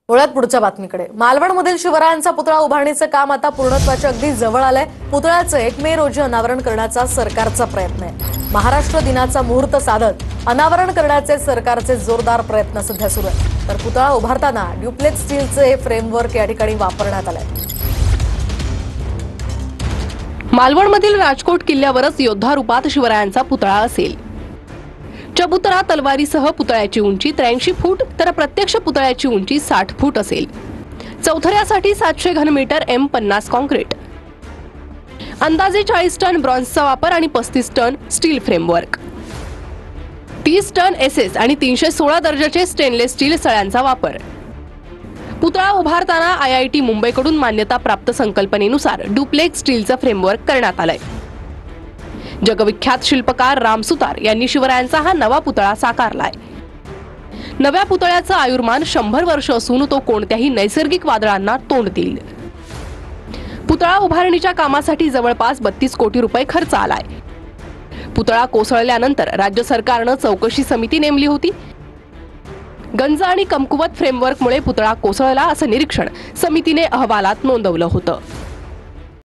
वळत पुढच्या बातमीकडे। मालवणमधील शिवरायांचा पुतळा उभारणीचं काम आता पूर्णत्वाच्या अगदी जवळ आलंय। पुतळ्याचं 1 मे रोजी अनावरण करण्याचा सरकारचा प्रयत्न आहे। महाराष्ट्र दिनाचा मुहूर्त साधत अनावरण करण्याचे सरकारचे जोरदार प्रयत्न सध्या सुरू आहेत। तर पुतळा उभारताना ड्युप्लेक्स स्टीलचे फ्रेमवर्क या ठिकाणी वापरण्यात आलंय। मालवणमधील राजकोट किल्ल्यावरच योद्धा रूपात शिवरायांचा पुतळा असेल। चबुतरा तलवारीसह पुतळ्याची उंची 83 फूट तर प्रत्यक्ष पुतळ्याची उंची 60 फूट असेल। चौथऱ्यासाठी 700 घनमीटर M50 कॉन्क्रीट, अंदाजे 40 टन ब्रॉन्झचा वापर आणि 35 ton steel framework, 30 ton SS आणि 316 दर्जाचे स्टेनलेस स्टील सळ्यांचा वापर। पुतळा उभारताना IIT मुंबईकडून मान्यता प्राप्त संकल्पनेनुसार ड्युप्लेक्स स्टीलचं फ्रेमवर्क करण्यात आलंय। जगविख्यात शिल्पकार राम सुतार यांनी शिवरायांचा हा नवा पुतळा साकारलाय। नव्या पुतळ्याचं आयुर्मान 100 वर्ष असून तो कोणत्याही नैसर्गिक वादळांना तोंड देईल। पुतळा उभारणीच्या कामासाठी जवळपास 32 कोटी रुपये खर्च आलाय। पुतळा कोसळल्यानंतर राज्य सरकारनं चौकशी समिती नेमली होती। गंज आणि कमकुवत फ्रेमवर्कमुळे पुतळा कोसळला असं निरीक्षण समितीने अहवालात नोंदवलं होतं।